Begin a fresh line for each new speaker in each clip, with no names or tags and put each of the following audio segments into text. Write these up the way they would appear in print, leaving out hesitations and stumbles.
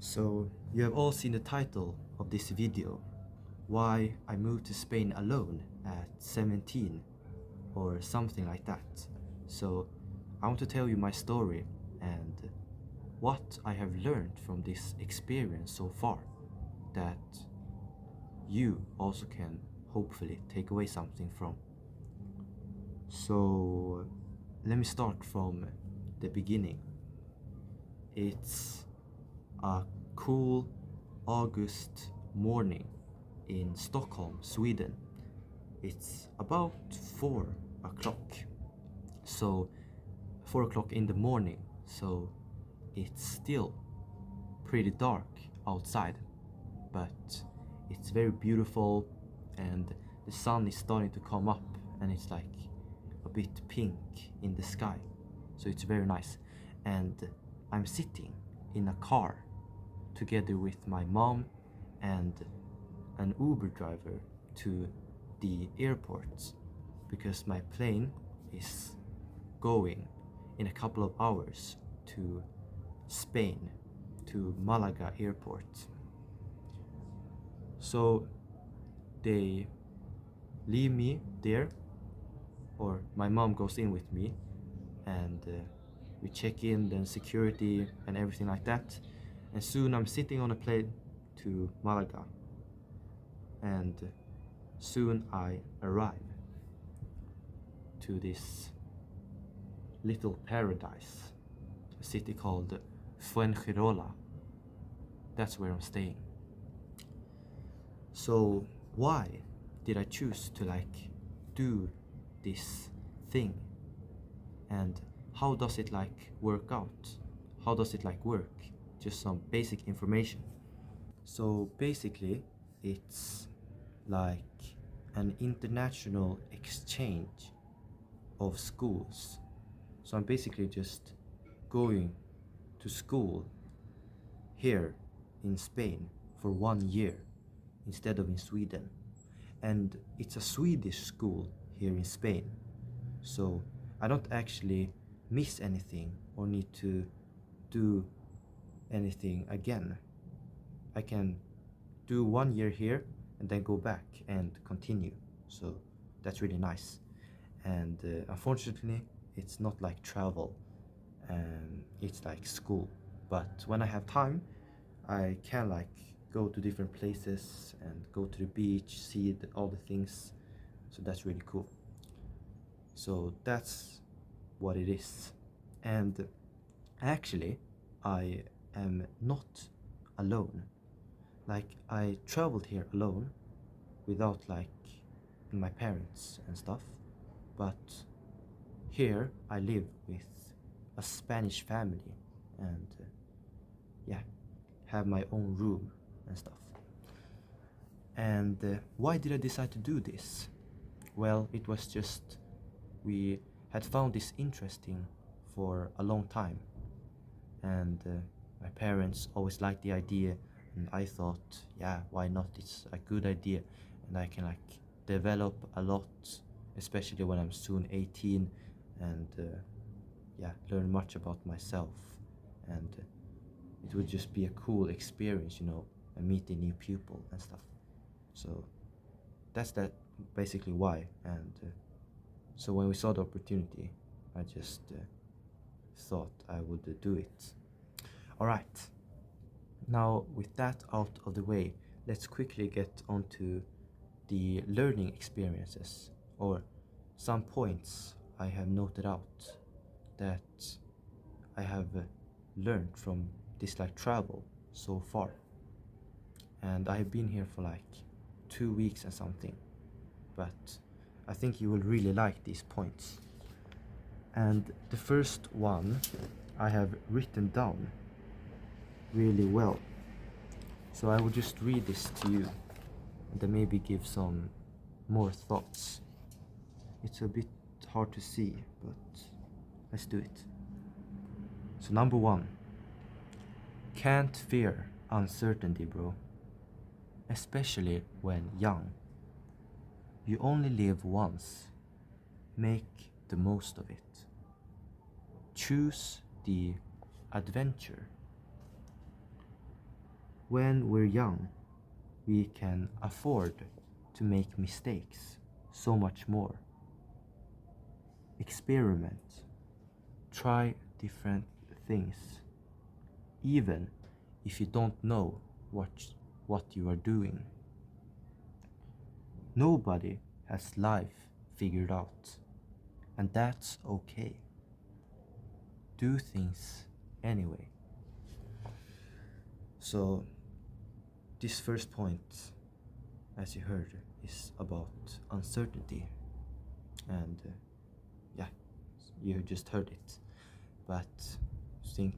So, you have all seen the title of this video, Why I Moved to Spain Alone at 17 or something like that. So, I want to tell you my story and what I have learned from this experience so far that you also can hopefully take away something from. So, let me start from the beginning. It's a cool August morning in Stockholm, Sweden. It's about 4 o'clock. So, 4 o'clock in the morning. So, it's still pretty dark outside, but it's very beautiful and the sun is starting to come up and it's like a bit pink in the sky. So, it's very nice. And I'm sitting in a car together with my mom and an Uber driver to the airport because my plane is going in a couple of hours to Spain, to Malaga airport. So they leave me there, or my mom goes in with me, and we check in, then security and everything like that. And soon I'm sitting on a plane to Malaga, and soon I arrive to this little paradise, a city called Fuengirola. That's where I'm staying. So why did I choose to do this thing? And how does it work out? How does it work? Just some basic information. So basically, it's like an international exchange of schools. So I'm basically just going to school here in Spain for 1 year instead of in Sweden. And it's a Swedish school here in Spain. So I don't actually miss anything or need to do anything again. I can do 1 year here and then go back and continue. So that's really nice. And unfortunately, it's not like travel. It's like school. But when I have time, I can go to different places and go to the beach, see all the things. So that's really cool. So that's what it is. And actually, I am not alone. I traveled here alone without my parents and stuff. But here I live with a Spanish family and have my own room and stuff. And why did I decide to do this? Well, it was just we had found this interesting for a long time, and my parents always liked the idea, and I thought, yeah, why not? It's a good idea, and I can develop a lot, especially when I'm soon 18, and learn much about myself, and it would just be a cool experience, and meeting new people and stuff. So that's basically why. And so when we saw the opportunity, I just thought I would do it. All right. Now with that out of the way, let's quickly get onto the learning experiences, or some points I have noted out that I have learned from this travel so far. And I have been here for 2 weeks and something, but I think you will really like these points. And the first one I have written down really well, so I will just read this to you and then maybe give some more thoughts. It's a bit hard to see, but let's do it. So number 1, can't fear uncertainty, bro. Especially when young. You only live once. Make the most of it. Choose the adventure. when we're young, we can afford to make mistakes so much more. Experiment, try different things, even if you don't know what you are doing. Nobody has life figured out, and that's okay. Do things anyway. So, this first point, as you heard, is about uncertainty. And yeah, you just heard it. But I think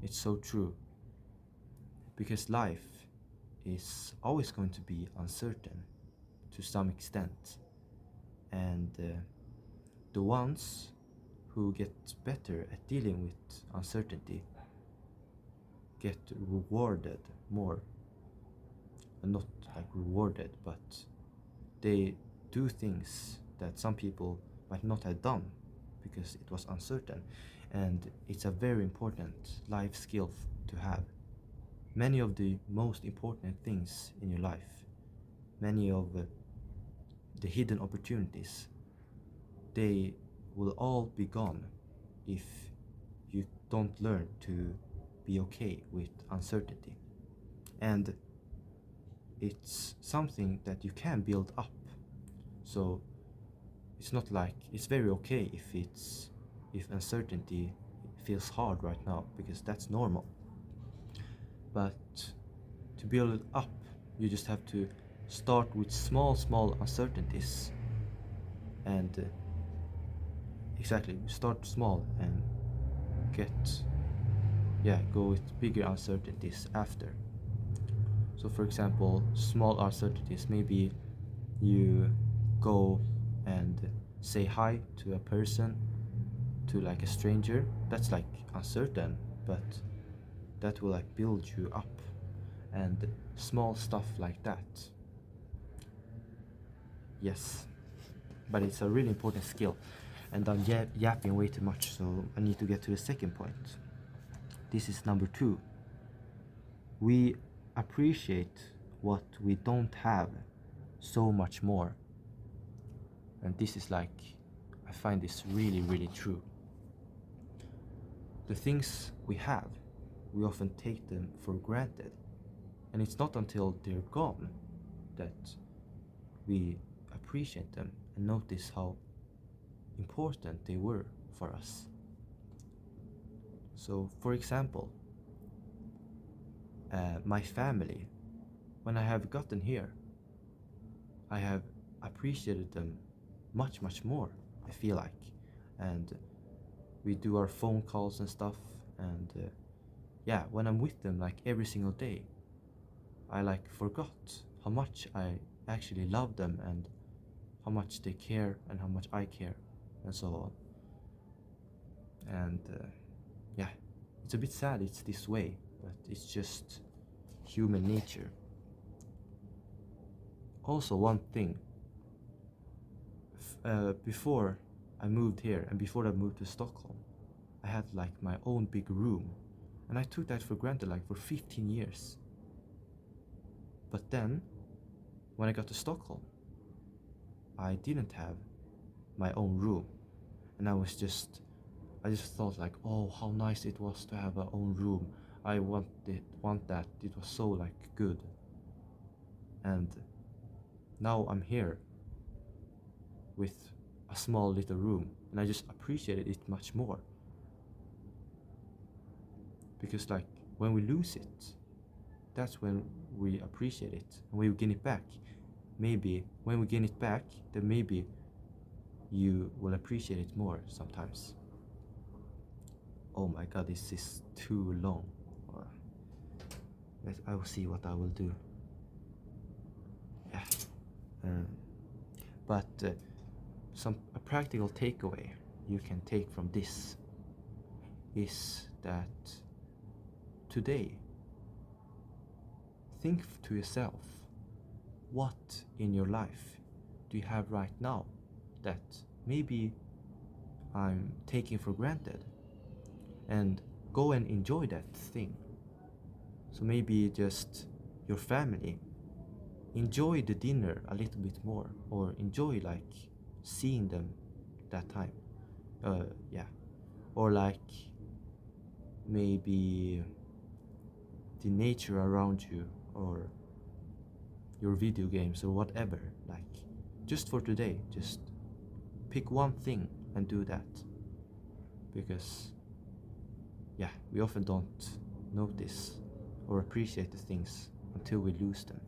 it's so true. Because life is always going to be uncertain to some extent. And the ones who get better at dealing with uncertainty get rewarded more. And not like rewarded, but they do things that some people might not have done because it was uncertain. And it's a very important life skill to have. Many of the most important things in your life, many of the hidden opportunities, they will all be gone if you don't learn to be okay with uncertainty. And it's something that you can build up. So it's not like it's very okay if uncertainty feels hard right now, because that's normal. But to build it up, you just have to start with small uncertainties, and exactly, start small and go with bigger uncertainties after. So for example, small uncertainties, maybe you go and say hi to a person, to like a stranger. That's like uncertain, but that will like build you up. And small stuff like that. Yes, but it's a really important skill. And I'm yapping way too much, so I need to get to the second point. This is number 2. We appreciate what we don't have so much more. And this is like, I find this really true. The things we have, we often take them for granted. And it's not until they're gone that we appreciate them and notice how important they were for us. So, for example, my family, when I have gotten here, I have appreciated them much more, I feel like. And we do our phone calls and stuff, and when I'm with them like every single day, I like forgot how much I actually love them, and how much they care and how much I care, and so on. And it's a bit sad it's this way, but it's just human nature. Also, one thing, before I moved here and before I moved to Stockholm, I had like my own big room, and I took that for granted like for 15 years. But then, when I got to Stockholm, I didn't have my own room, and I just thought like, oh, how nice it was to have our own room. I want that. It was so like good. And now I'm here with a small little room, and I just appreciated it much more. Because like when we lose it, that's when we appreciate it. And when we gain it back, maybe when we gain it back, then maybe you will appreciate it more sometimes. Oh my god, this is too long. I will see what I will do. Yeah. But a practical takeaway you can take from this is that today, think to yourself, what in your life do you have right now that maybe I'm taking for granted? And go and enjoy that thing. So maybe just your family, enjoy the dinner a little bit more, or enjoy like seeing them that time. Yeah. Or like maybe the nature around you, or your video games, or whatever. Like, just for today, just pick one thing and do that. Because, yeah, we often don't notice or appreciate the things until we lose them.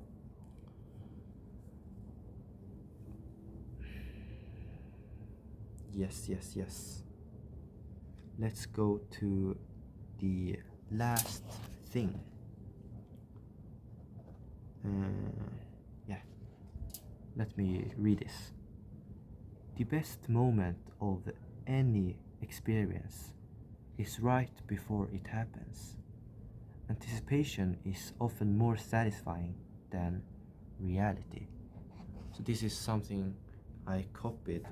Yes, yes, yes. Let's go to the last thing. Yeah, let me read this. The best moment of any experience is right before it happens. Anticipation is often more satisfying than reality. So this is something I copied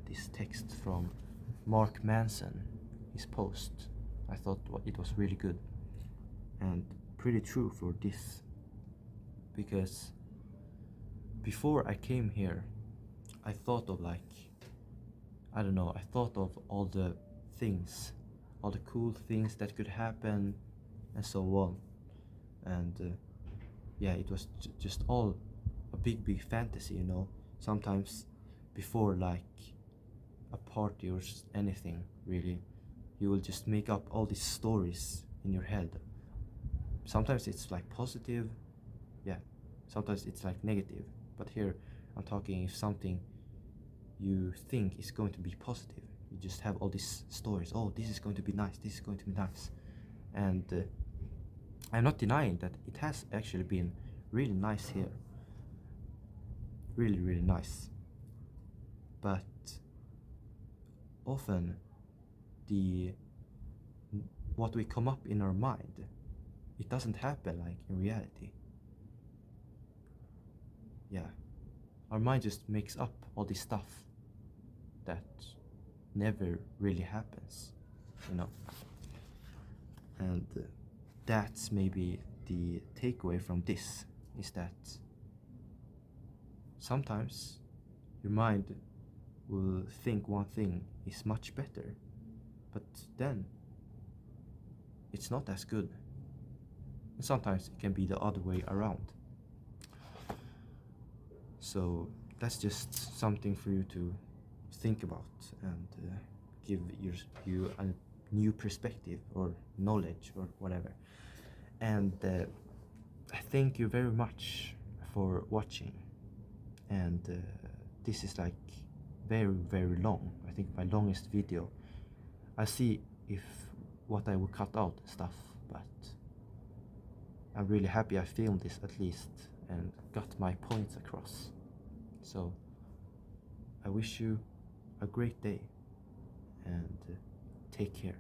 this text from Mark Manson, his post. I thought it was really good and pretty true for this, because before I came here, I thought of like, I don't know, I thought of all the things, all the cool things that could happen and so on. And yeah, it was just all a big fantasy, you know. Sometimes before like a party or anything, really, you will just make up all these stories in your head. Sometimes it's like positive, yeah, sometimes it's like negative. But here I'm talking if something you think is going to be positive, you just have all these stories. Oh, this is going to be nice, this is going to be nice. And I'm not denying that it has actually been really nice here, really nice. But often the what we come up in our mind, it doesn't happen like in reality. Yeah, our mind just makes up all this stuff that never really happens, you know. And that's maybe the takeaway from this, is that sometimes your mind will think one thing is much better, but then it's not as good. And sometimes it can be the other way around. So that's just something for you to think about, and give you a new perspective or knowledge or whatever. And I thank you very much for watching. And this is like very long. I think my longest video. I'll see if what I will cut out stuff, but I'm really happy I filmed this at least and got my points across. So I wish you a great day, and take care.